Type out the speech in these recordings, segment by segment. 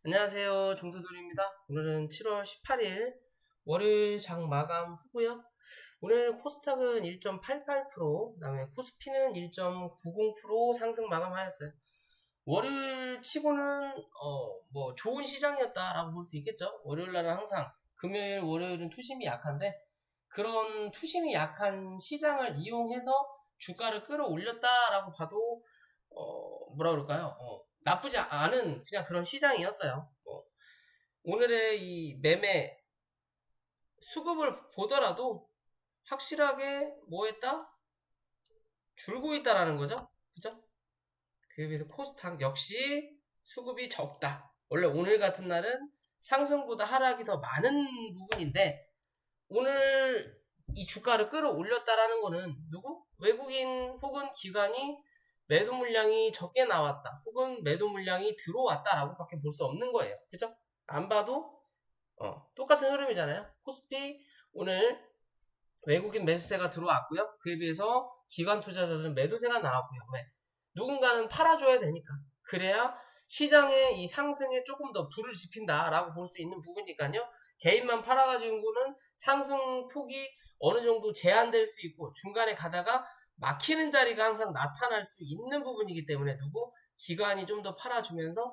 안녕하세요. 종수돌입니다. 오늘은 7월 18일 월요일 장 마감 후고요. 오늘 코스닥은 1.88%, 그다음에 코스피는 1.90% 상승 마감하였어요. 월요일 치고는 뭐 좋은 시장이었다라고 볼 수 있겠죠. 월요일 날은 항상 금요일, 월요일은 투심이 약한데 그런 투심이 약한 시장을 이용해서 주가를 끌어올렸다라고 봐도 뭐라 그럴까요? 나쁘지 않은 그냥 그런 시장이었어요. 오늘의 이 매매 수급을 보더라도 확실하게 뭐 했다? 줄고 있다라는 거죠. 그죠? 그에 비해서 코스닥 역시 수급이 적다. 원래 오늘 같은 날은 상승보다 하락이 더 많은 부분인데 오늘 이 주가를 끌어올렸다라는 거는 누구? 외국인 혹은 기관이 매도 물량이 적게 나왔다. 혹은 매도 물량이 들어왔다라고 밖에 볼 수 없는 거예요. 그죠? 안 봐도 똑같은 흐름이잖아요. 코스피 오늘 외국인 매수세가 들어왔고요. 그에 비해서 기관 투자자들은 매도세가 나왔고요. 왜? 누군가는 팔아줘야 되니까. 그래야 시장의 이 상승에 조금 더 불을 지핀다라고 볼 수 있는 부분이니까요. 개인만 팔아가지고는 상승 폭이 어느 정도 제한될 수 있고 중간에 가다가 막히는 자리가 항상 나타날 수 있는 부분이기 때문에 누구? 기관이 좀 더 팔아주면서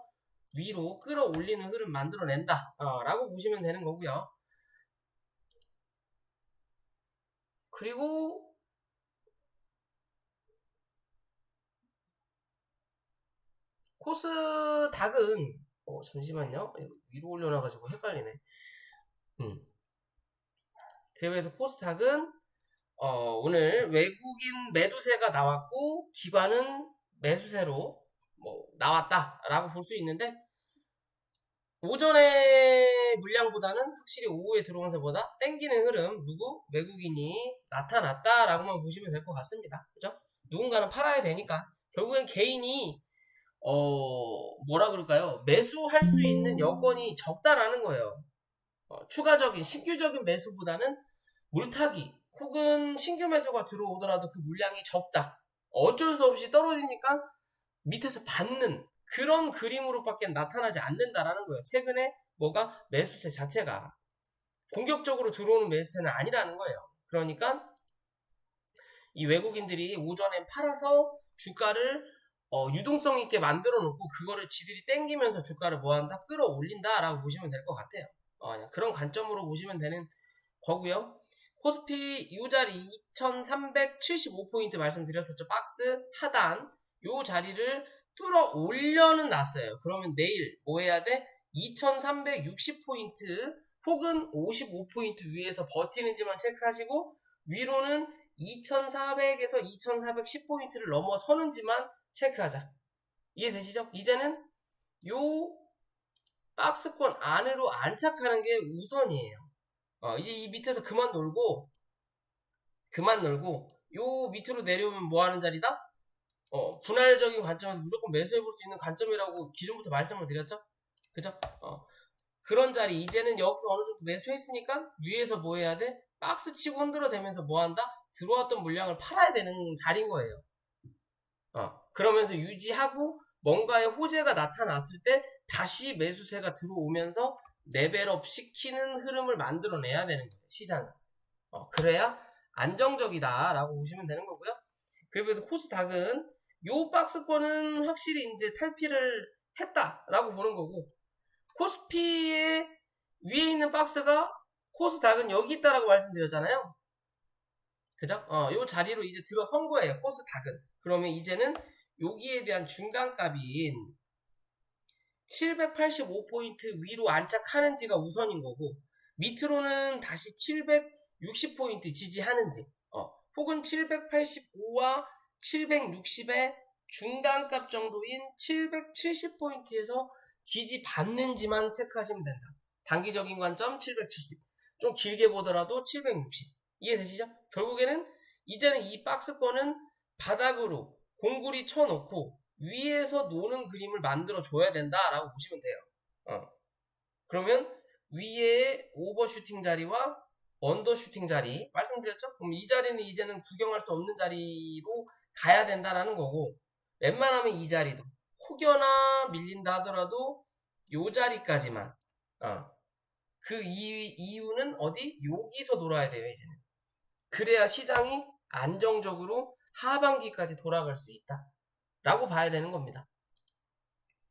위로 끌어올리는 흐름 만들어낸다 라고 보시면 되는 거고요. 그리고 코스닥은 잠시만요. 이거 위로 올려놔가지고 헷갈리네. 그래서 코스닥은 오늘 외국인 매도세가 나왔고 기관은 매수세로 뭐 나왔다라고 볼 수 있는데 오전에 물량보다는 확실히 오후에 들어온세보다 땡기는 흐름 누구? 외국인이 나타났다라고만 보시면 될 것 같습니다. 그죠? 누군가는 팔아야 되니까 결국엔 개인이 뭐라 그럴까요? 매수할 수 있는 여건이 적다라는 거예요. 추가적인 신규적인 매수보다는 물타기 혹은 신규 매수가 들어오더라도 그 물량이 적다. 어쩔 수 없이 떨어지니까 밑에서 받는 그런 그림으로밖에 나타나지 않는다라는 거예요. 최근에 뭐가 매수세 자체가 공격적으로 들어오는 매수세는 아니라는 거예요. 그러니까 이 외국인들이 오전에 팔아서 주가를 유동성 있게 만들어 놓고 그거를 지들이 땡기면서 주가를 뭐한다? 끌어올린다라고 보시면 될 것 같아요. 그런 관점으로 보시면 되는 거고요. 코스피 이 자리 2375포인트 말씀드렸었죠. 박스 하단 요 자리를 뚫어 올려는 놨어요. 그러면 내일 뭐 해야 돼? 2360포인트 혹은 55포인트 위에서 버티는지만 체크하시고 위로는 2400에서 2410포인트를 넘어서는지만 체크하자. 이해되시죠? 이제는 요 박스권 안으로 안착하는 게 우선이에요. 이제 이 밑에서 그만 놀고, 요 밑으로 내려오면 뭐 하는 자리다? 분할적인 관점에서 무조건 매수해볼 수 있는 관점이라고 기존부터 말씀을 드렸죠? 그죠? 그런 자리, 이제는 여기서 어느 정도 매수했으니까, 위에서 뭐 해야 돼? 박스 치고 흔들어대면서 뭐 한다? 들어왔던 물량을 팔아야 되는 자리인 거예요. 그러면서 유지하고, 뭔가의 호재가 나타났을 때, 다시 매수세가 들어오면서, 레벨업 시키는 흐름을 만들어내야 되는 거예요, 시장은. 그래야 안정적이다라고 보시면 되는 거고요. 그래서 코스닥은 요 박스권은 확실히 이제 탈피를 했다라고 보는 거고 코스피의 위에 있는 박스가 코스닥은 여기 있다라고 말씀드렸잖아요. 그죠? 요 자리로 이제 들어선 거예요. 코스닥은. 그러면 이제는 여기에 대한 중간값인 785포인트 위로 안착하는지가 우선인 거고 밑으로는 다시 760포인트 지지하는지 혹은 785와 760의 중간값 정도인 770포인트에서 지지받는지만 체크하시면 된다. 단기적인 관점 770, 좀 길게 보더라도 760. 이해되시죠? 결국에는 이제는 이 박스권은 바닥으로 공구리 쳐놓고 위에서 노는 그림을 만들어 줘야 된다라고 보시면 돼요. 그러면 위에 오버슈팅 자리와 언더슈팅 자리 말씀드렸죠? 그럼 이 자리는 이제는 구경할 수 없는 자리로 가야 된다라는 거고 웬만하면 이 자리도 혹여나 밀린다 하더라도 요 자리까지만. 그 이유는 어디? 여기서 돌아야 돼요, 이제는. 그래야 시장이 안정적으로 하반기까지 돌아갈 수 있다. 라고 봐야 되는 겁니다.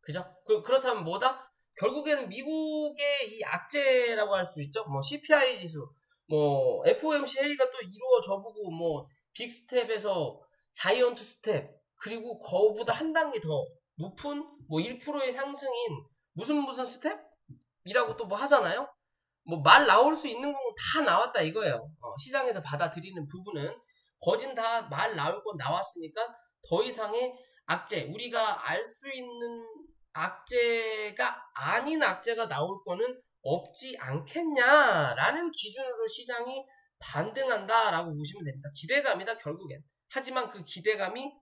그죠? 그렇다면 뭐다? 결국에는 미국의 이 악재라고 할 수 있죠. 뭐 CPI 지수, 뭐 FOMC 회의가 또 이루어져 보고 뭐 빅스텝에서 자이언트 스텝, 그리고 그거보다 한 단계 더 높은 뭐 1%의 상승인 무슨 스텝이라고 또 뭐 하잖아요. 뭐 말 나올 수 있는 건 다 나왔다 이거예요. 시장에서 받아들이는 부분은 거진 다 말 나올 건 나왔으니까 더 이상의 악재, 우리가 알 수 있는 악재가 아닌 악재가 나올 거는 없지 않겠냐라는 기준으로 시장이 반등한다라고 보시면 됩니다. 기대감이다 결국엔. 하지만 그 기대감이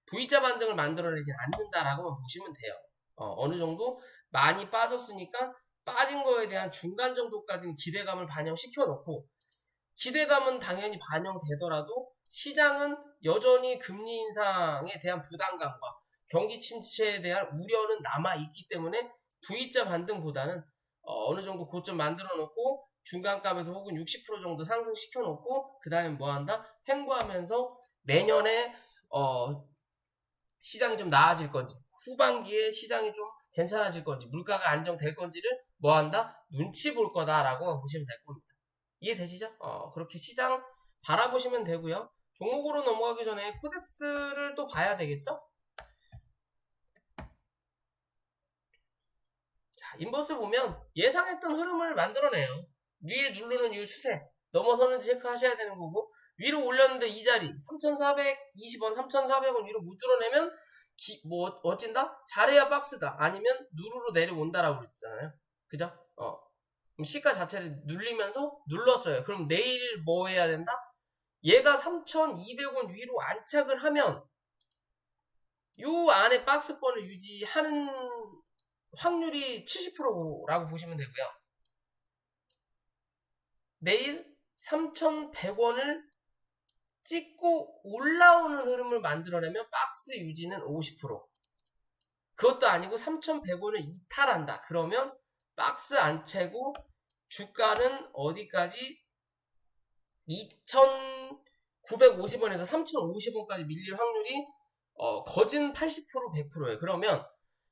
V자 반등을 만들어내진 않는다라고 보시면 돼요. 어느 정도 많이 빠졌으니까 빠진 거에 대한 중간 정도까지는 기대감을 반영시켜 놓고, 기대감은 당연히 반영되더라도 시장은 여전히 금리 인상에 대한 부담감과 경기 침체에 대한 우려는 남아있기 때문에 V자 반등보다는 어느 정도 고점 만들어 놓고 중간값에서 혹은 60% 정도 상승시켜 놓고 그 다음에 뭐 한다? 횡보하면서 내년에 시장이 좀 나아질 건지, 후반기에 시장이 좀 괜찮아질 건지, 물가가 안정될 건지를 뭐 한다? 눈치 볼 거다라고 보시면 될 겁니다. 이해되시죠? 그렇게 시장 바라보시면 되고요. 종목으로 넘어가기 전에 코덱스를 또 봐야 되겠죠? 자, 인버스 보면 예상했던 흐름을 만들어내요. 위에 누르는 이 추세, 넘어서는지 체크하셔야 되는 거고, 위로 올렸는데 이 자리 3,420원, 3,400원 위로 못 뚫어내면 뭐 어찐다? 잘해야 박스다. 아니면 누르로 내려온다라고 그랬잖아요. 그죠? 그럼 시가 자체를 눌리면서 눌렀어요. 그럼 내일 뭐 해야 된다? 얘가 3,200원 위로 안착을 하면 요 안에 박스권을 유지하는 확률이 70%라고 보시면 되고요. 내일 3,100원을 찍고 올라오는 흐름을 만들어내면 박스 유지는 50%. 그것도 아니고 3,100원을 이탈한다. 그러면 박스 안 채고 주가는 어디까지? 2,950원에서 3,050원까지 밀릴 확률이 거진 80% 100%예요. 그러면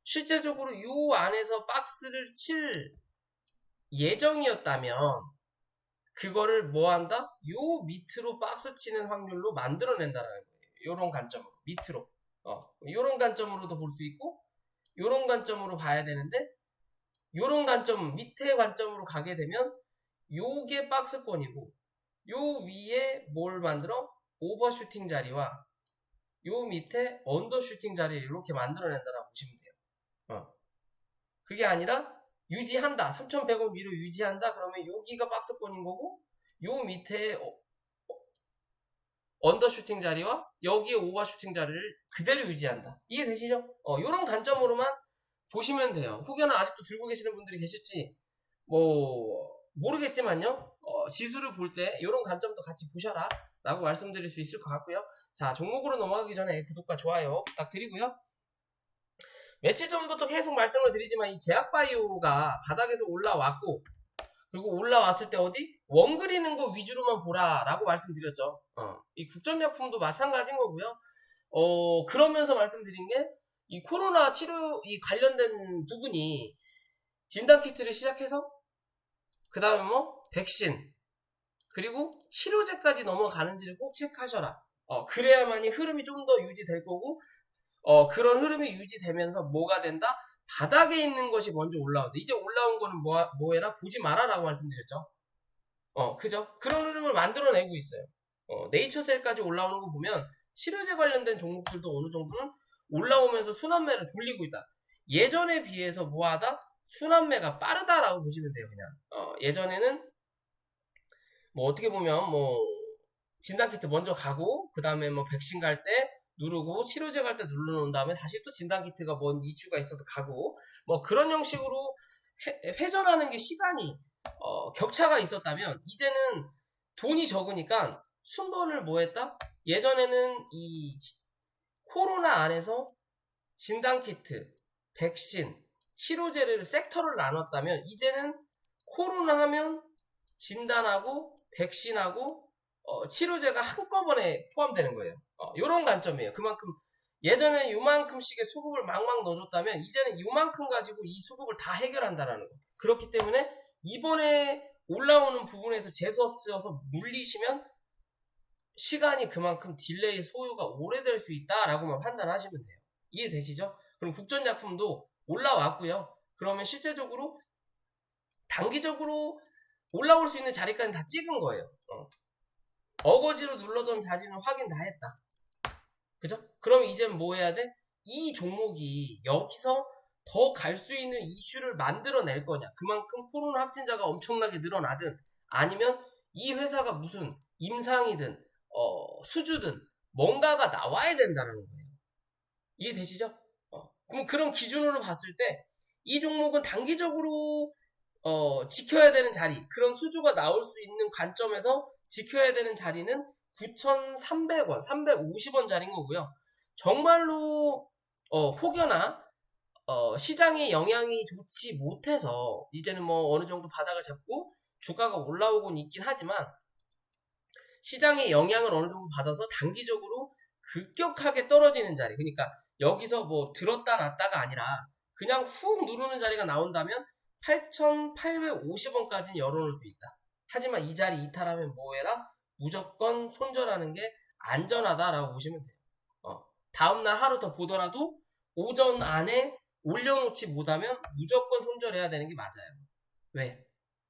실제적으로 요 안에서 박스를 칠 예정이었다면 그거를 뭐 한다? 요 밑으로 박스 치는 확률로 만들어낸다는 거예요. 요런 관점으로 밑으로 요런 관점으로도 볼 수 있고 요런 관점으로 봐야 되는데, 요런 관점 밑에 관점으로 가게 되면 요게 박스권이고 요 위에 뭘 만들어? 오버슈팅 자리와 요 밑에 언더슈팅 자리를 이렇게 만들어낸다라고 보시면 돼요. 그게 아니라 유지한다. 3,100원 위로 유지한다. 그러면 여기가 박스권인 거고 요 밑에 언더슈팅 자리와 여기에 오버슈팅 자리를 그대로 유지한다. 이해되시죠? 요런 관점으로만 보시면 돼요. 혹여나 아직도 들고 계시는 분들이 계실지 뭐 모르겠지만요. 지수를 볼 때 이런 관점도 같이 보셔라 라고 말씀드릴 수 있을 것 같고요. 자, 종목으로 넘어가기 전에 구독과 좋아요 부탁드리고요. 며칠 전부터 계속 말씀을 드리지만 이 제약바이오가 바닥에서 올라왔고, 그리고 올라왔을 때 어디? 원 그리는 거 위주로만 보라 라고 말씀드렸죠. 이 국전약품도 마찬가지인 거고요. 그러면서 말씀드린 게 이 코로나 치료 이 관련된 부분이 진단키트를 시작해서 그 다음에 뭐 백신 그리고 치료제까지 넘어가는지를 꼭 체크하셔라. 그래야만이 흐름이 좀 더 유지될 거고, 그런 흐름이 유지되면서 뭐가 된다? 바닥에 있는 것이 먼저 올라온다. 이제 올라온 거는 뭐 해라? 보지 마라 라고 말씀드렸죠. 그죠? 그런 흐름을 만들어내고 있어요. 네이처셀까지 올라오는 거 보면 치료제 관련된 종목들도 어느 정도는 올라오면서 순환매를 돌리고 있다. 예전에 비해서 뭐하다? 순환매가 빠르다라고 보시면 돼요. 그냥 예전에는 뭐 어떻게 보면 뭐 진단키트 먼저 가고 그 다음에 뭐 백신 갈 때 누르고 치료제 갈 때 눌러놓은 다음에 다시 또 진단키트가 뭔 이슈가 있어서 가고 뭐 그런 형식으로 회전하는 게 시간이 격차가 있었다면, 이제는 돈이 적으니까 순번을 뭐 했다? 예전에는 이 코로나 안에서 진단키트, 백신, 치료제를 섹터를 나눴다면 이제는 코로나 하면 진단하고 백신하고 치료제가 한꺼번에 포함되는 거예요. 이런 관점이에요. 그만큼 예전에 요만큼씩의 수급을 막막 넣어줬다면 이제는 요만큼 가지고 이 수급을 다 해결한다라는 거. 그렇기 때문에 이번에 올라오는 부분에서 재수없어서 물리시면 시간이 그만큼 딜레이 소요가 오래될 수 있다라고만 판단하시면 돼요. 이해되시죠? 그럼 국전작품도 올라왔고요. 그러면 실제적으로 단기적으로 올라올 수 있는 자리까지 다 찍은 거예요. 어거지로 눌러던 자리는 확인 다 했다. 그죠? 그럼 이젠 뭐 해야 돼? 이 종목이 여기서 더 갈 수 있는 이슈를 만들어낼 거냐. 그만큼 코로나 확진자가 엄청나게 늘어나든 아니면 이 회사가 무슨 임상이든 수주든 뭔가가 나와야 된다는 거예요. 이해되시죠? 그럼 그런 기준으로 봤을 때 이 종목은 단기적으로 지켜야 되는 자리, 그런 수주가 나올 수 있는 관점에서 지켜야 되는 자리는 9,300원, 350원 자리인 거고요. 정말로 혹여나 시장의 영향이 좋지 못해서 이제는 뭐 어느 정도 바닥을 잡고 주가가 올라오곤 있긴 하지만 시장의 영향을 어느 정도 받아서 단기적으로 급격하게 떨어지는 자리, 그러니까 여기서 뭐 들었다 놨다가 아니라 그냥 훅 누르는 자리가 나온다면 8,850원까지는 열어놓을 수 있다. 하지만 이 자리 이탈하면 뭐해라? 무조건 손절하는 게 안전하다라고 보시면 돼요. 다음날 하루 더 보더라도 오전 안에 올려놓지 못하면 무조건 손절해야 되는 게 맞아요. 왜?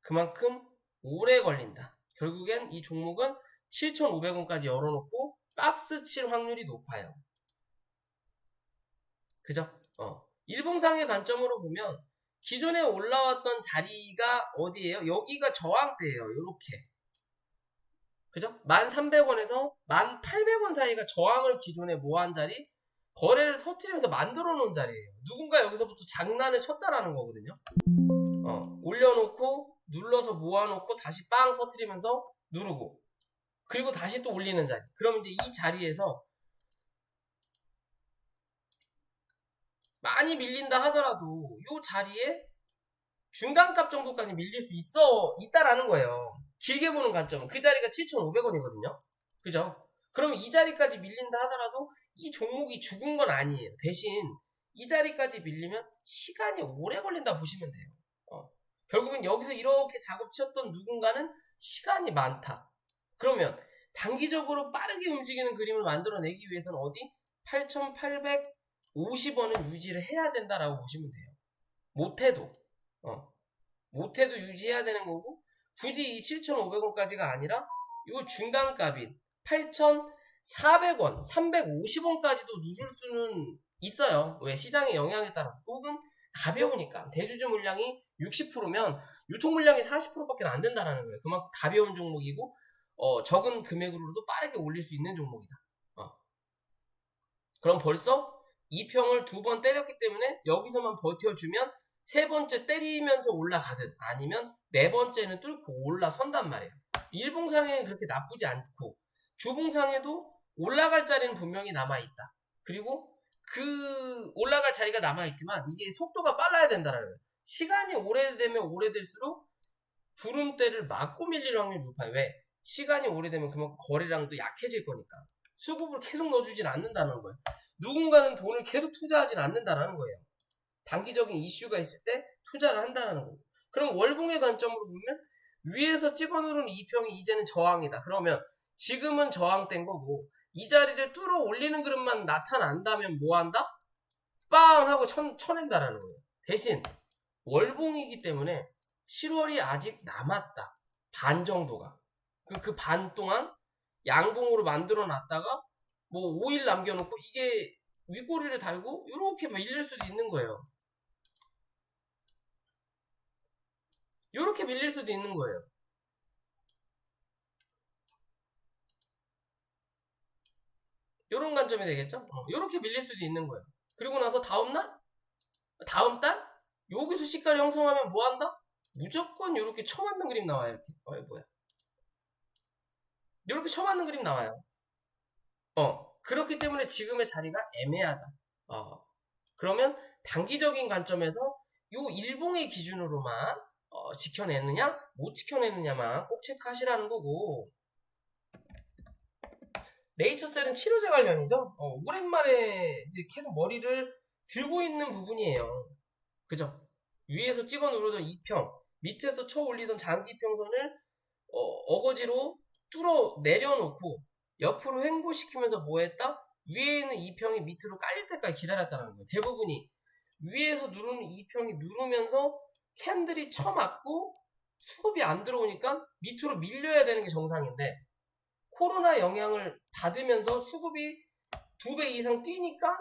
그만큼 오래 걸린다. 결국엔 이 종목은 7,500원까지 열어놓고 박스 칠 확률이 높아요. 그죠? 일봉상의 관점으로 보면 기존에 올라왔던 자리가 어디예요? 여기가 저항대예요. 요렇게. 그죠? 1,300원에서 1,800원 사이가 저항을 기존에 모한 자리, 거래를 터뜨리면서 만들어 놓은 자리예요. 누군가 여기서부터 장난을 쳤다라는 거거든요. 올려놓고 눌러서 모아놓고 다시 빵 터뜨리면서 누르고 그리고 다시 또 올리는 자리. 그럼 이제 이 자리에서 많이 밀린다 하더라도 이 자리에 중간값 정도까지 밀릴 수 있다라는 거예요. 길게 보는 관점은 그 자리가 7,500원이거든요. 그죠? 그러면 이 자리까지 밀린다 하더라도 이 종목이 죽은 건 아니에요. 대신 이 자리까지 밀리면 시간이 오래 걸린다 보시면 돼요. 결국엔 여기서 이렇게 작업 치었던 누군가는 시간이 많다. 그러면 단기적으로 빠르게 움직이는 그림을 만들어내기 위해서는 어디? 8,850원은 유지를 해야 된다라고 보시면 돼요. 못해도 유지해야 되는 거고, 굳이 이 7,500원까지가 아니라 이 중간값인 8,400원, 350원까지도 누를 수는 있어요. 왜? 시장의 영향에 따라서. 혹은 가벼우니까. 대주주 물량이 60%면 유통 물량이 40%밖에 안 된다는 거예요. 그만큼 가벼운 종목이고 적은 금액으로도 빠르게 올릴 수 있는 종목이다. 그럼 벌써 2평을 2번 때렸기 때문에 여기서만 버텨주면 세 번째 때리면서 올라가든 아니면 네 번째는 뚫고 올라선단 말이에요. 일봉상에 그렇게 나쁘지 않고 주봉상에도 올라갈 자리는 분명히 남아있다. 그리고 그 올라갈 자리가 남아있지만 이게 속도가 빨라야 된다는 거예요. 시간이 오래되면 오래될수록 구름대를 맞고 밀릴 확률이 높아요. 왜? 시간이 오래되면 그만큼 거래량도 약해질 거니까. 수급을 계속 넣어주진 않는다는 거예요. 누군가는 돈을 계속 투자하진 않는다는 거예요. 단기적인 이슈가 있을 때 투자를 한다는 거고. 그럼 월봉의 관점으로 보면 위에서 찍어놓은 2평이 이제는 저항이다. 그러면 지금은 저항된 거고 이 자리를 뚫어 올리는 그릇만 나타난다면 뭐한다? 빵! 하고 쳐낸다라는 거예요. 대신 월봉이기 때문에 7월이 아직 남았다. 반 정도가. 그 반 동안 양봉으로 만들어 놨다가 뭐 5일 남겨놓고 이게 윗꼬리를 달고 이렇게 밀릴 수도 있는 거예요. 이렇게 밀릴 수도 있는 거예요. 이런 관점이 되겠죠? 이렇게 밀릴 수도 있는 거예요. 그리고 나서 다음날? 다음 달? 여기서 시가를 형성하면 뭐 한다? 무조건 이렇게 쳐맞는 그림 나와요. 이렇게. 뭐야. 이렇게 쳐맞는 그림 나와요. 그렇기 때문에 지금의 자리가 애매하다. 그러면 단기적인 관점에서 요 일봉의 기준으로만 지켜내느냐 못 지켜내느냐만 꼭 체크하시라는 거고, 네이처셀은 치료제 관련이죠. 오랜만에 이제 계속 머리를 들고 있는 부분이에요. 그죠? 위에서 찍어 누르던 2평, 밑에서 쳐 올리던 장기평선을 어거지로 뚫어 내려놓고 옆으로 횡보시키면서 뭐 했다? 위에 있는 2평이 밑으로 깔릴 때까지 기다렸다는 거예요. 대부분이 위에서 누르는 2평이 누르면서 캔들이 쳐맞고 수급이 안 들어오니까 밑으로 밀려야 되는 게 정상인데, 코로나 영향을 받으면서 수급이 2배 이상 뛰니까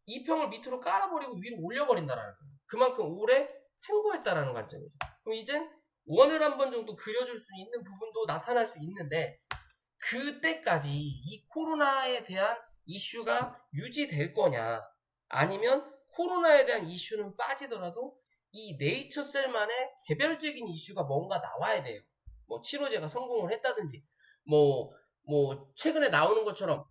2평을 밑으로 깔아버리고 위로 올려버린다는 거예요. 그만큼 오래 횡보했다라는 관점이죠. 그럼 이젠 원을 한 번 정도 그려줄 수 있는 부분도 나타날 수 있는데, 그때까지 이 코로나에 대한 이슈가 유지될 거냐, 아니면 코로나에 대한 이슈는 빠지더라도 이 네이처셀만의 개별적인 이슈가 뭔가 나와야 돼요. 뭐 치료제가 성공을 했다든지, 뭐 최근에 나오는 것처럼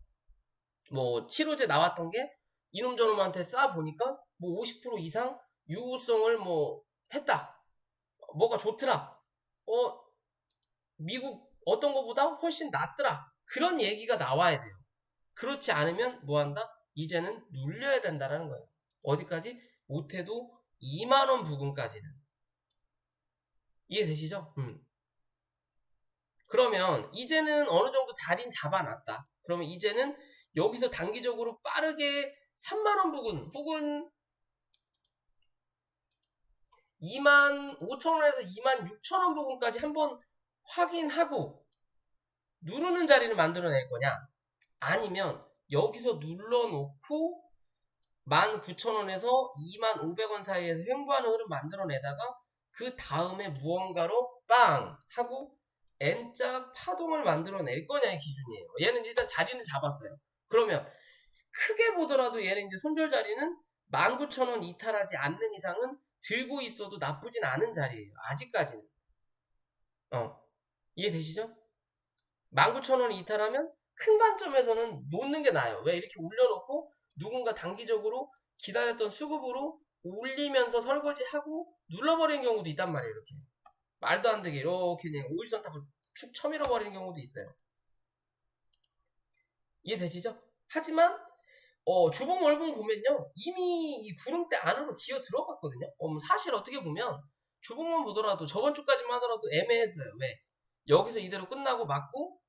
뭐 치료제 나왔던 게 이놈 저놈한테 쏴보니까 뭐 50% 이상 유효성을 뭐 했다, 뭐가 좋더라, 미국 어떤 거보다 훨씬 낫더라, 그런 얘기가 나와야 돼요. 그렇지 않으면 뭐 한다? 이제는 눌려야 된다라는 거예요. 어디까지? 못해도 2만원 부근까지는. 이해되시죠? 그러면 이제는 어느 정도 자리는 잡아놨다. 그러면 이제는 여기서 단기적으로 빠르게 3만원 부근 혹은 25,000원에서 26,000원 부근까지 한번 확인하고 누르는 자리를 만들어낼 거냐, 아니면 여기서 눌러놓고 19,000원에서 25,000원 사이에서 횡보하는 흐름 만들어내다가 그 다음에 무언가로 빵 하고 N자 파동을 만들어낼 거냐의 기준이에요. 얘는 일단 자리는 잡았어요. 그러면 크게 보더라도 얘는 이제 손절 자리는 19,000원 이탈하지 않는 이상은 들고 있어도 나쁘진 않은 자리예요. 아직까지는. 이해되시죠? 19,000원 이탈하면 큰 관점에서는 놓는 게 나아요. 왜? 이렇게 올려놓고 누군가 단기적으로 기다렸던 수급으로 올리면서 설거지하고 눌러버리는 경우도 있단 말이에요. 이렇게 말도 안 되게 이렇게 그냥 오일선 타고 축 쳐밀어버리는 경우도 있어요. 이해되시죠? 하지만 주봉 월봉 보면요, 이미 이 구름대 안으로 기어 들어갔거든요. 사실 어떻게 보면 주봉만 보더라도 저번 주까지만 하더라도 애매했어요. 왜? 여기서 이대로 끝나고 맞고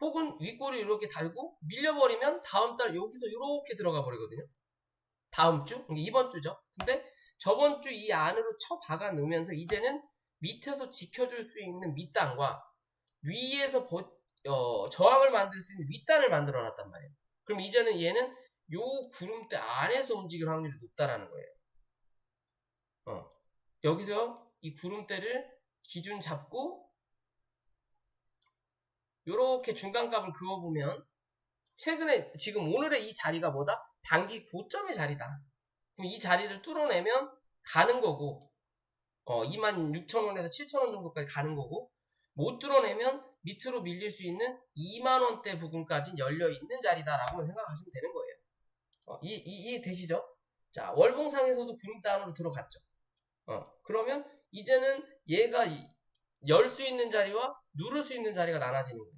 혹은 윗꼬리 이렇게 달고 밀려버리면 다음 달 여기서 이렇게 들어가 버리거든요. 다음 주? 이번 주죠. 근데 저번 주 이 안으로 쳐 박아 넣으면서 이제는 밑에서 지켜줄 수 있는 밑단과 위에서 저항을 만들 수 있는 윗단을 만들어 놨단 말이에요. 그럼 이제는 얘는 요 구름대 안에서 움직일 확률이 높다라는 거예요. 여기서 이 구름대를 기준 잡고 요렇게 중간값을 그어보면 최근에 지금 오늘의 이 자리가 뭐다? 단기 고점의 자리다. 그럼 이 자리를 뚫어내면 가는 거고, 26,000원에서 7,000원 정도까지 가는 거고, 못 뚫어내면 밑으로 밀릴 수 있는 2만원대 부분까지 열려있는 자리다라고 생각하시면 되는 거예요. 이해되시죠? 자, 월봉상에서도 구름대 안으로 들어갔죠. 그러면 이제는 얘가 열 수 있는 자리와 누를 수 있는 자리가 나눠지는 거예요.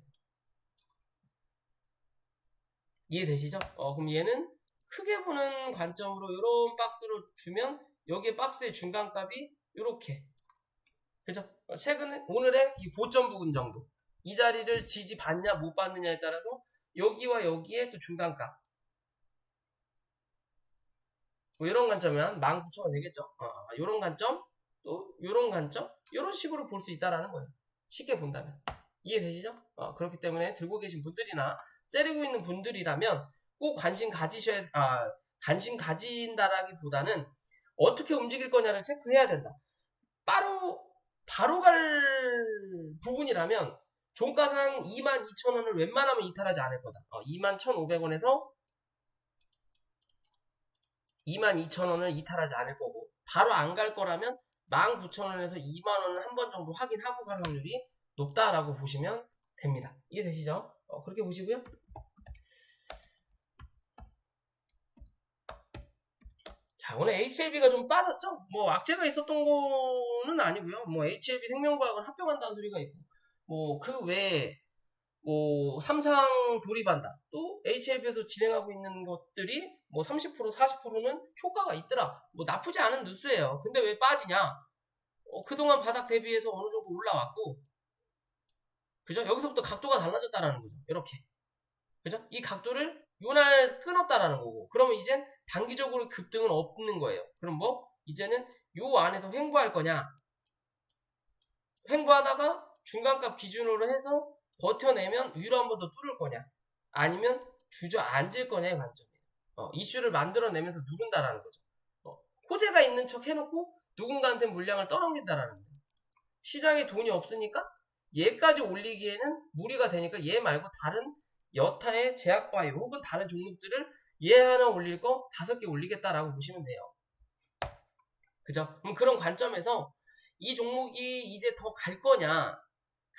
이해되시죠? 그럼 얘는 크게 보는 관점으로 이런 박스로 주면 여기에 박스의 중간값이 이렇게, 그죠? 최근에 오늘의 이 고점 부근 정도, 이 자리를 지지받냐 못 받느냐에 따라서 여기와 여기에 또 중간값, 뭐 이런 관점이면 19,000원 되겠죠. 이런 관점, 또 이런 관점, 이런 식으로 볼 수 있다라는 거예요. 쉽게 본다면. 이해되시죠? 그렇기 때문에 들고 계신 분들이나 째리고 있는 분들이라면 꼭 관심 가진다라기보다는 어떻게 움직일 거냐를 체크해야 된다. 바로 갈 부분이라면 종가상 22,000원을 웬만하면 이탈하지 않을 거다. 21,500원에서 22,000원을 이탈하지 않을 거고, 바로 안 갈 거라면 19,000원에서 2만원을 한 번 정도 확인하고 갈 확률이 높다라고 보시면 됩니다. 이해되시죠? 그렇게 보시고요. 자, 오늘 HLB가 좀 빠졌죠? 뭐 악재가 있었던 거는 아니고요. 뭐 HLB 생명과학은 합병한다는 소리가 있고, 뭐 그 외에 뭐 삼상 돌입한다. 또 HLB에서 진행하고 있는 것들이 뭐 30% 40%는 효과가 있더라. 뭐 나쁘지 않은 뉴스예요. 근데 왜 빠지냐? 그동안 바닥 대비해서 어느 정도 올라왔고, 그죠? 여기서부터 각도가 달라졌다라는 거죠. 이렇게. 그죠? 이 각도를 요날 끊었다라는 거고. 그러면 이젠 단기적으로 급등은 없는 거예요. 그럼 뭐? 이제는 요 안에서 횡보할 거냐? 횡보하다가 중간값 기준으로 해서 버텨내면 위로 한 번 더 뚫을 거냐? 아니면 주저앉을 거냐의 관점이에요. 이슈를 만들어내면서 누른다라는 거죠. 호재가 있는 척 해놓고 누군가한테 물량을 떠넘긴다라는 거예요. 시장에 돈이 없으니까 얘까지 올리기에는 무리가 되니까 얘 말고 다른 여타의 제약바이오 혹은 다른 종목들을 얘 하나 올릴 거 5개 올리겠다라고 보시면 돼요. 그죠? 그럼 그런 관점에서 이 종목이 이제 더 갈 거냐,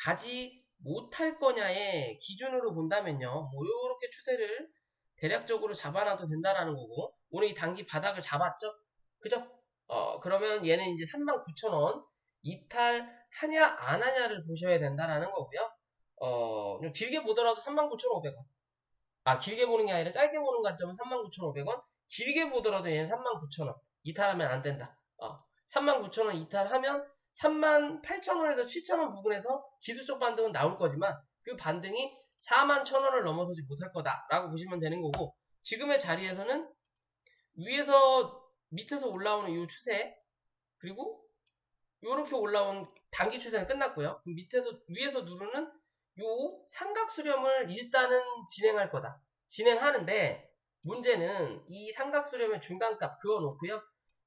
가지 못할 거냐의 기준으로 본다면요. 뭐 요렇게 추세를 대략적으로 잡아놔도 된다라는 거고, 오늘 이 단기 바닥을 잡았죠? 그죠? 그러면 얘는 이제 39,000원 이탈하냐 안 하냐를 보셔야 된다라는 거고요. 좀 길게 보더라도 39,500원. 길게 보는 게 아니라 짧게 보는 관점은 39,500원. 길게 보더라도 얘는 39,000원. 이탈하면 안 된다. 39,000원 이탈하면 38,000원에서 7,000원 부근에서 기술적 반등은 나올 거지만 그 반등이 41,000원을 넘어서지 못할 거다라고 보시면 되는 거고, 지금의 자리에서는 위에서 밑에서 올라오는 이 추세, 그리고 이렇게 올라온 단기 추세는 끝났고요. 위에서 누르는 요 삼각 수렴을 일단은 진행할 거다. 진행하는데 문제는 이 삼각 수렴의 중간값 그거 놓고요.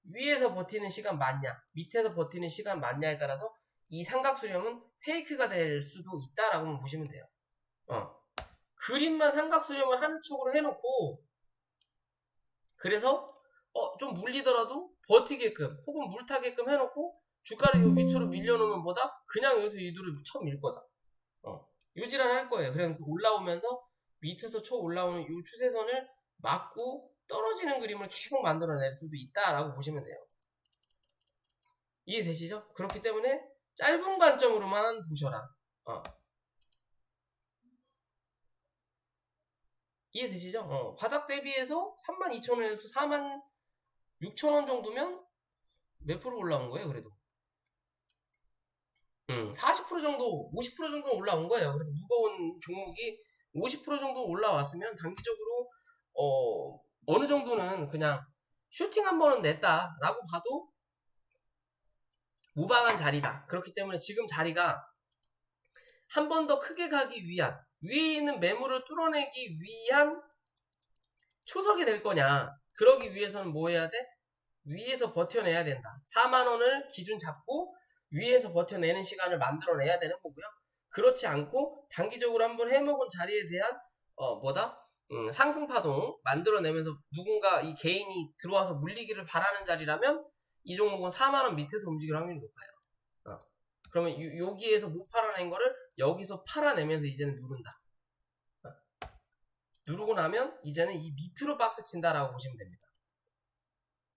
위에서 버티는 시간 맞냐, 밑에서 버티는 시간 맞냐에 따라서 이 삼각 수렴은 페이크가 될 수도 있다라고 보시면 돼요. 그림만 삼각 수렴을 하는 척으로 해놓고, 그래서 좀 물리더라도 버티게끔 혹은 물타게끔 해놓고 주가를 요 밑으로 밀려놓으면 뭐다? 그냥 여기서 이두를 쳐 밀 거다. 요지랄 할 거예요. 그래서 올라오면서 밑에서 쳐 올라오는 이 추세선을 막고 떨어지는 그림을 계속 만들어낼 수도 있다라고 보시면 돼요. 이해되시죠? 그렇기 때문에 짧은 관점으로만 보셔라. 이해되시죠? 바닥 대비해서 32,000원에서 46,000원 정도면 몇 프로 올라온 거예요, 그래도? 40% 정도, 50% 정도 올라온 거예요. 그래서 무거운 종목이 50% 정도 올라왔으면 단기적으로, 어느 정도는 그냥 슈팅 한 번은 냈다라고 봐도 무방한 자리다. 그렇기 때문에 지금 자리가 한 번 더 크게 가기 위한, 위에 있는 매물을 뚫어내기 위한 초석이 될 거냐. 그러기 위해서는 뭐 해야 돼? 위에서 버텨내야 된다. 4만원을 기준 잡고 위에서 버텨내는 시간을 만들어내야 되는 거고요. 그렇지 않고 단기적으로 한번 해먹은 자리에 대한 상승파동 만들어내면서 누군가 이 개인이 들어와서 물리기를 바라는 자리라면 이 종목은 4만원 밑에서 움직일 확률이 높아요. 그러면 여기에서 못 팔아낸 거를 여기서 팔아내면서 이제는 누른다. 누르고 나면 이제는 이 밑으로 박스 친다라고 보시면 됩니다.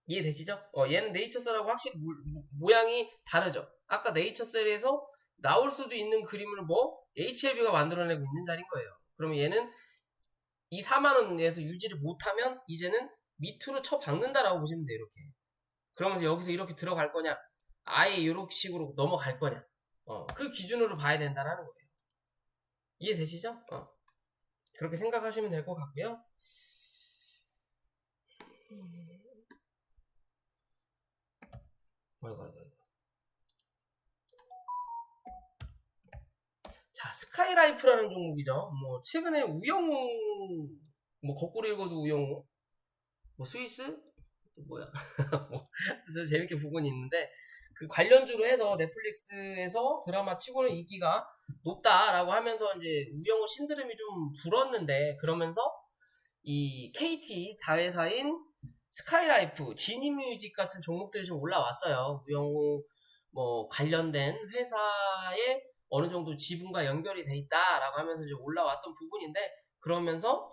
이해되시죠? 얘는 네이처셀하고 확실히 모양이 다르죠. 아까 네이처셀에서 나올 수도 있는 그림을 HLB가 만들어내고 있는 자리인 거예요. 그러면 얘는 이 4만원에서 유지를 못하면 이제는 밑으로 쳐 박는다라고 보시면 돼요. 이렇게. 그러면서 여기서 이렇게 들어갈 거냐, 아예 이렇게 식으로 넘어갈 거냐, 그 기준으로 봐야 된다라는 거예요. 이해되시죠? 그렇게 생각하시면 될 것 같고요. 자, 스카이라이프라는 종목이죠. 최근에 우영우, 거꾸로 읽어도 우영우, 스위스? 뭐야. 그래서 재밌게 보고는 있는데, 그 관련주로 해서 넷플릭스에서 드라마 치고는 인기가 높다라고 하면서 이제 우영우 신드롬이 좀 불었는데, 그러면서 이 KT 자회사인 스카이라이프, 지니뮤직 같은 종목들이 좀 올라왔어요. 우영우 관련된 회사에 어느 정도 지분과 연결이 돼 있다라고 하면서 이제 올라왔던 부분인데, 그러면서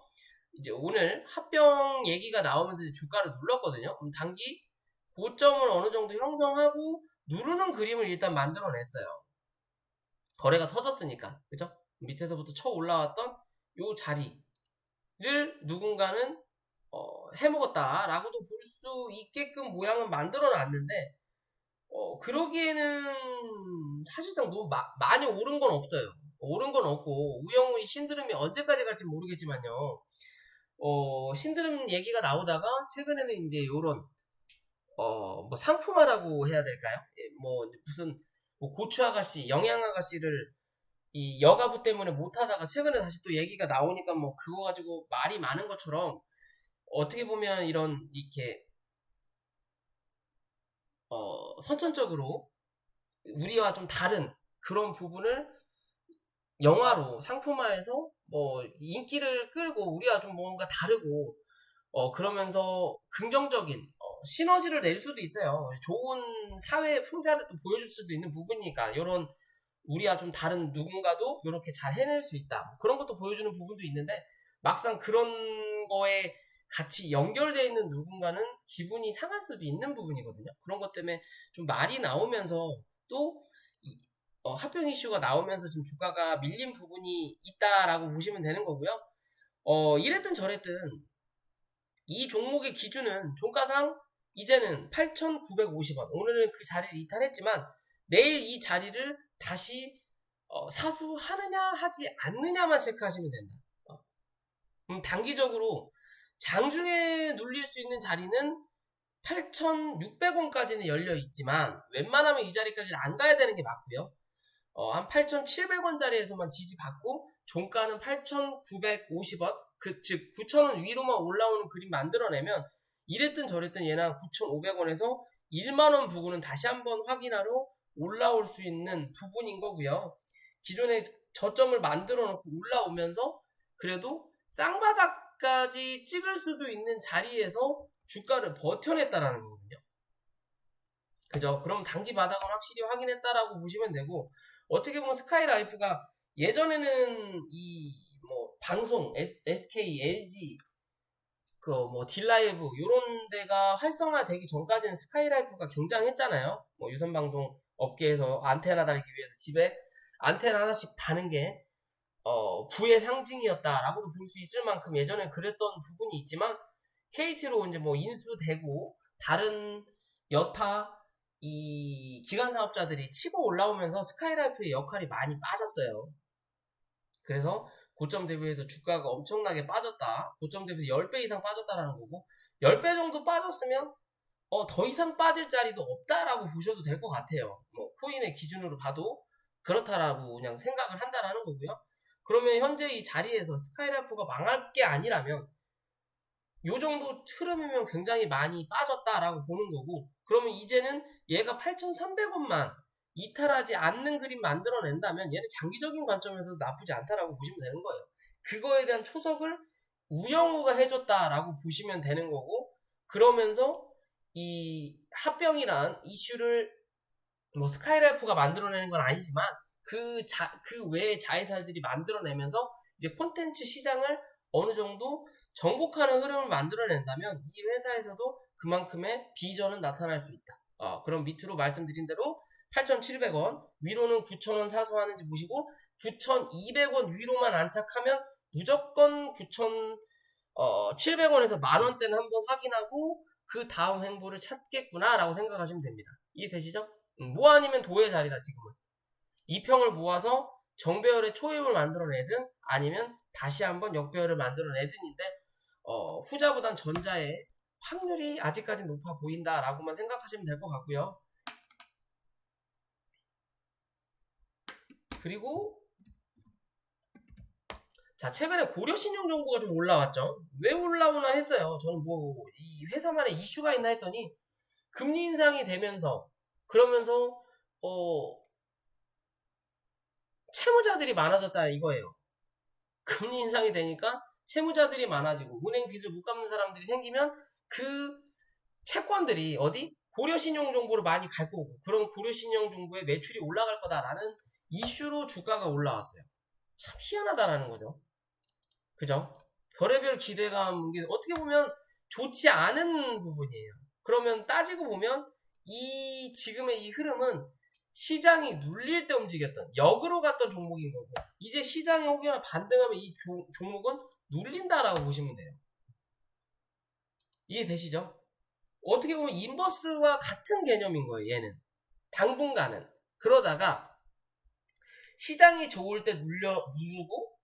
이제 오늘 합병 얘기가 나오면서 주가를 눌렀거든요. 그럼 단기 고점을 어느 정도 형성하고 누르는 그림을 일단 만들어냈어요. 거래가 터졌으니까. 그죠? 밑에서부터 쳐 올라왔던 요 자리를 누군가는 해먹었다라고도 볼 수 있게끔 모양을 만들어 놨는데 그러기에는 사실상 너무 많이 오른 건 없어요. 오른 건 없고 우영우의 신드롬이 언제까지 갈지 모르겠지만요. 신드롬 얘기가 나오다가 최근에는 이제 요런 뭐 상품화라고 해야 될까요? 뭐 무슨 뭐 고추 아가씨, 영양 아가씨를 이 여가부 때문에 못하다가 최근에 다시 또 얘기가 나오니까 뭐 그거 가지고 말이 많은 것처럼 어떻게 보면 이런 이렇게 선천적으로 우리와 좀 다른 그런 부분을 영화로 상품화해서 뭐 인기를 끌고 우리가 좀 뭔가 다르고 그러면서 긍정적인 시너지를 낼 수도 있어요. 좋은 사회의 풍자를 또 보여줄 수도 있는 부분이니까 이런 우리와 좀 다른 누군가도 이렇게 잘 해낼 수 있다. 그런 것도 보여주는 부분도 있는데 막상 그런 거에 같이 연결되어 있는 누군가는 기분이 상할 수도 있는 부분이거든요. 그런 것 때문에 좀 말이 나오면서 또 합병 이슈가 나오면서 지금 주가가 밀린 부분이 있다라고 보시면 되는 거고요. 이랬든 저랬든 이 종목의 기준은 종가상 이제는 8,950원. 오늘은 그 자리를 이탈했지만 내일 이 자리를 다시 사수하느냐 하지 않느냐만 체크하시면 된다. 단기적으로 장중에 눌릴 수 있는 자리는 8,600원까지는 열려 있지만 웬만하면 이 자리까지는 안 가야 되는 게 맞고요. 한 8,700원 자리에서만 지지받고 종가는 8,950원 즉 9,000원 위로만 올라오는 그림 만들어내면 이랬든 저랬든 얘는 9,500원에서 1만원 부근은 다시 한번 확인하러 올라올 수 있는 부분인 거고요. 기존에 저점을 만들어 놓고 올라오면서 그래도 쌍바닥까지 찍을 수도 있는 자리에서 주가를 버텨냈다라는 거거든요. 그죠? 그럼 단기 바닥을 확실히 확인했다라고 보시면 되고 어떻게 보면 스카이라이프가 예전에는 이 뭐 방송 SK, LG 그 뭐 딜라이브 요런 데가 활성화되기 전까지는 스카이라이프가 굉장했잖아요. 뭐 유선방송 업계에서 안테나 달기 위해서 집에 안테나 하나씩 다는 게 부의 상징이었다라고도 볼 수 있을 만큼 예전에 그랬던 부분이 있지만 KT로 이제 뭐 인수되고 다른 여타 이 기관 사업자들이 치고 올라오면서 스카이라이프의 역할이 많이 빠졌어요. 그래서 고점 대비해서 주가가 엄청나게 빠졌다. 고점 대비해서 10배 이상 빠졌다라는 거고 10배 정도 빠졌으면 더 이상 빠질 자리도 없다라고 보셔도 될 것 같아요. 뭐 코인의 기준으로 봐도 그렇다라고 그냥 생각을 한다라는 거고요. 그러면 현재 이 자리에서 스카이라이프가 망할 게 아니라면 요 정도 흐름이면 굉장히 많이 빠졌다라고 보는 거고 그러면 이제는 얘가 8,300원만 이탈하지 않는 그림 만들어낸다면 얘는 장기적인 관점에서도 나쁘지 않다라고 보시면 되는 거예요. 그거에 대한 초석을 우영우가 해줬다라고 보시면 되는 거고 그러면서 이 합병이란 이슈를 뭐 스카이라이프가 만들어내는 건 아니지만 그 외의 자회사들이 만들어내면서 이제 콘텐츠 시장을 어느 정도 정복하는 흐름을 만들어낸다면 이 회사에서도 그만큼의 비전은 나타날 수 있다. 그럼 밑으로 말씀드린 대로 8,700원 위로는 9,000원 사수하는지 보시고 9,200원 위로만 안착하면 무조건 9,700원에서 만원대는 한번 확인하고 그 다음 행보를 찾겠구나 라고 생각하시면 됩니다. 이해되시죠? 뭐 아니면 도의 자리다 지금은. 이 평을 모아서 정배열의 초입을 만들어내든 아니면 다시 한번 역배열을 만들어내든인데 후자보단 전자의 확률이 아직까지 높아 보인다라고만 생각하시면 될 것 같고요. 그리고 자 최근에 고려신용정보가 좀 올라왔죠. 왜 올라오나 했어요. 저는 뭐 이 회사만에 이슈가 있나 했더니 금리 인상이 되면서 그러면서 채무자들이 많아졌다 이거예요. 금리 인상이 되니까 채무자들이 많아지고 은행 빚을 못 갚는 사람들이 생기면 그 채권들이 어디? 고려신용정보를 많이 갈 거고 그럼 고려신용정보의 매출이 올라갈 거다라는 이슈로 주가가 올라왔어요. 참 희한하다라는 거죠. 그죠? 별의별 기대감, 이게 어떻게 보면 좋지 않은 부분이에요. 그러면 따지고 보면 지금의 이 흐름은 시장이 눌릴 때 움직였던, 역으로 갔던 종목인 거고, 이제 시장이 혹여나 반등하면 이 종목은 눌린다라고 보시면 돼요. 이해되시죠? 어떻게 보면 인버스와 같은 개념인 거예요, 얘는. 당분간은. 그러다가 시장이 좋을 때 누르고,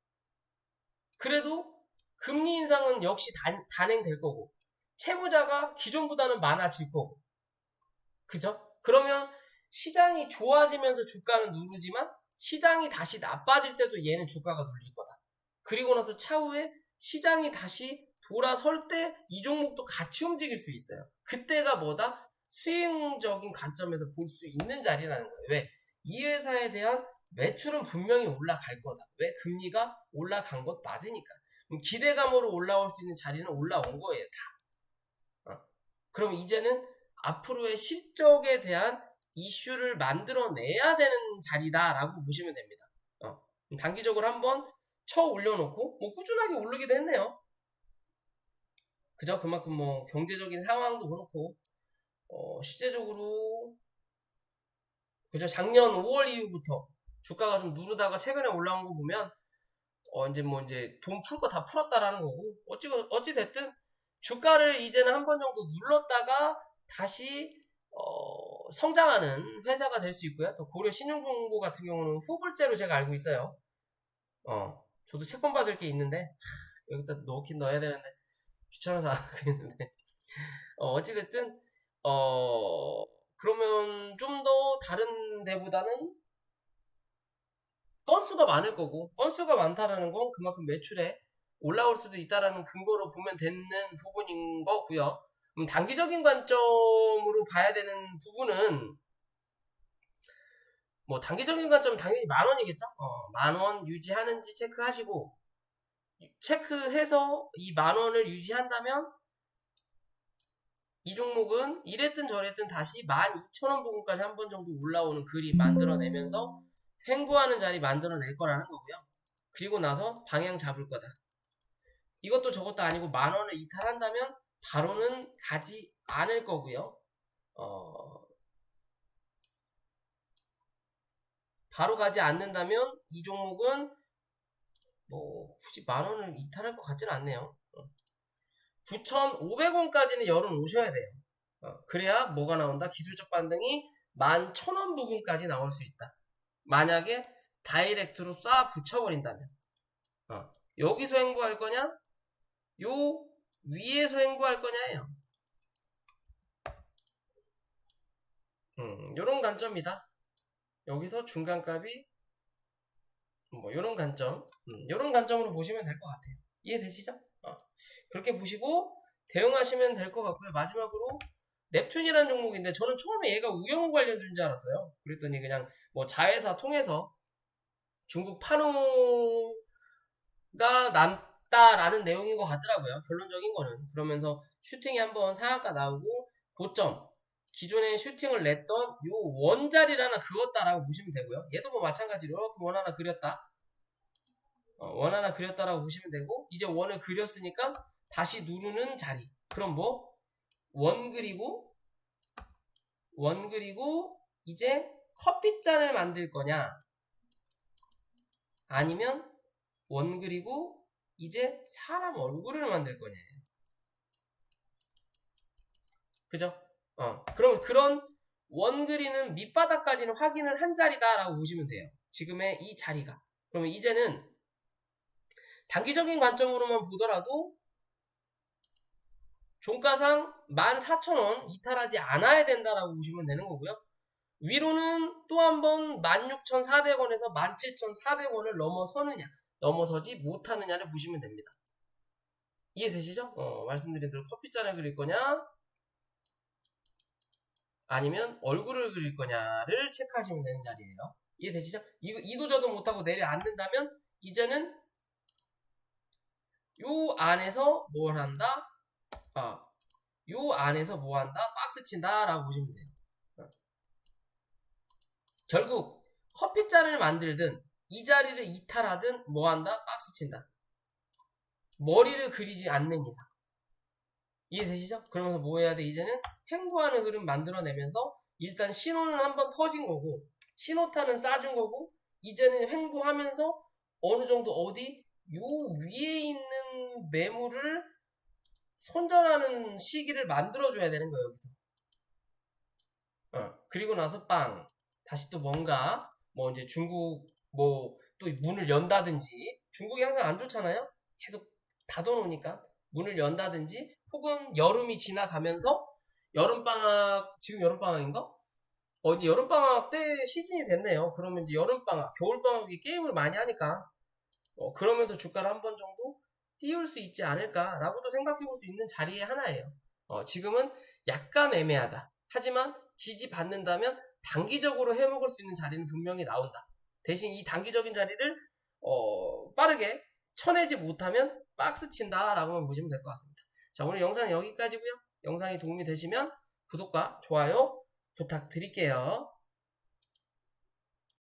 그래도 금리 인상은 역시 단행될 거고, 채무자가 기존보다는 많아질 거고, 그죠? 그러면 시장이 좋아지면서 주가는 누르지만 시장이 다시 나빠질 때도 얘는 주가가 눌릴 거다. 그리고 나서 차후에 시장이 다시 돌아설 때 이 종목도 같이 움직일 수 있어요. 그때가 뭐다? 수익적인 관점에서 볼 수 있는 자리라는 거예요. 왜? 이 회사에 대한 매출은 분명히 올라갈 거다. 왜? 금리가 올라간 것 맞으니까. 기대감으로 올라올 수 있는 자리는 올라온 거예요, 다. 그럼 이제는 앞으로의 실적에 대한 이슈를 만들어내야 되는 자리다라고 보시면 됩니다. 단기적으로 한번 쳐 올려놓고 뭐 꾸준하게 오르기도 했네요. 그죠? 그만큼 뭐 경제적인 상황도 그렇고 실제적으로 그죠? 작년 5월 이후부터 주가가 좀 누르다가 최근에 올라온 거 보면 이제 돈 풀 거 다 풀었다라는 거고, 어찌 됐든 주가를 이제는 한 번 정도 눌렀다가 다시 성장하는 회사가 될 수 있고요. 또 고려 신용정보 같은 경우는 후불제로 제가 알고 있어요. 저도 채권 받을 게 있는데 여기다 넣긴 넣어야 되는데 귀찮아서 안 하고 있는데 어찌됐든 그러면 좀 더 다른 데보다는 건수가 많을 거고, 건수가 많다라는 건 그만큼 매출에 올라올 수도 있다라는 근거로 보면 되는 부분인 거고요. 단기적인 관점으로 봐야 되는 부분은 뭐 단기적인 관점은 당연히 10,000원이겠죠. 10,000원 유지하는지 체크하시고, 체크해서 이 10,000원을 유지한다면 이 종목은 이랬든 저랬든 다시 12,000원 부분까지 한 번 정도 올라오는 그림 만들어내면서 횡보하는 자리 만들어낼 거라는 거고요. 그리고 나서 방향 잡을 거다. 이것도 저것도 아니고 10,000원을 이탈한다면 바로는 가지 않을 거고요. 바로 가지 않는다면 이 종목은 뭐 굳이 10,000원을 이탈할 것 같지는 않네요. 9,500원까지는 열어 놓으셔야 돼요. 그래야 뭐가 나온다? 기술적 반등이 11,000원 부근까지 나올 수 있다. 만약에 다이렉트로 쏴 붙여버린다면. 여기서 횡보할 거냐? 요 위에서 횡보할 거냐예요. 요런 관점이다. 여기서 중간값이 뭐 요런 관점, 요런 관점으로 보시면 될 것 같아요. 이해되시죠? 그렇게 보시고 대응하시면 될 것 같고요. 마지막으로 넵튠이라는 종목인데 저는 처음에 얘가 우영 관련주인 줄 알았어요. 그랬더니 그냥 뭐 자회사 통해서 중국 판호가 남다라는 내용인 것 같더라고요. 결론적인 거는. 그러면서 슈팅이 한번 상한가 나오고 고점 기존에 슈팅을 냈던 요 원자리를 하나 그었다라고 보시면 되고요. 얘도 뭐 마찬가지로 그 원 하나 그렸다. 원 하나 그렸다라고 보시면 되고, 이제 원을 그렸으니까 다시 누르는 자리. 그럼 뭐 원 그리고 이제 커피잔을 만들 거냐, 아니면 원 그리고 이제 사람 얼굴을 만들 거냐. 그죠? 그럼 그런 원 그리는 밑바닥까지는 확인을 한 자리다라고 보시면 돼요. 지금의 이 자리가. 그러면 이제는 단기적인 관점으로만 보더라도 종가상 14,000원 이탈하지 않아야 된다라고 보시면 되는 거고요. 위로는 또 한 번 16,400원에서 17,400원을 넘어서지 못하느냐를 보시면 됩니다. 이해되시죠? 말씀드린 대로 커피잔을 그릴 거냐, 아니면 얼굴을 그릴 거냐를 체크하시면 되는 자리예요. 이해되시죠? 이도저도 못하고 내려앉는다면 이제는 요 안에서 뭘 한다? 요 안에서 뭐 한다? 박스 친다 라고 보시면 돼요. 결국 커피잔을 만들든 이 자리를 이탈하든 뭐 한다? 박스 친다. 머리를 그리지 않는 이상. 이해되시죠? 그러면서 뭐 해야 돼? 이제는 횡보하는 흐름 만들어내면서 일단 신호는 한번 터진 거고 신호탄은 쏴준 거고 이제는 횡보하면서 어느 정도 어디 요 위에 있는 매물을 손절하는 시기를 만들어줘야 되는 거예요, 여기서. 그리고 나서 빵. 다시 또 뭔가, 뭐 이제 중국, 뭐 또 문을 연다든지, 중국이 항상 안 좋잖아요? 계속 닫아놓으니까. 문을 연다든지, 혹은 여름이 지나가면서, 여름방학, 지금 여름방학인가? 이제 여름방학 때 시즌이 됐네요. 그러면 이제 여름방학, 겨울방학이 게임을 많이 하니까, 그러면서 주가를 한 번 정도 띄울 수 있지 않을까라고도 생각해 볼 수 있는 자리의 하나예요. 지금은 약간 애매하다. 하지만 지지받는다면 단기적으로 해먹을 수 있는 자리는 분명히 나온다. 대신 이 단기적인 자리를 빠르게 쳐내지 못하면 박스 친다라고만 보시면 될 것 같습니다. 자, 오늘 영상은 여기까지고요. 영상이 도움이 되시면 구독과 좋아요 부탁드릴게요.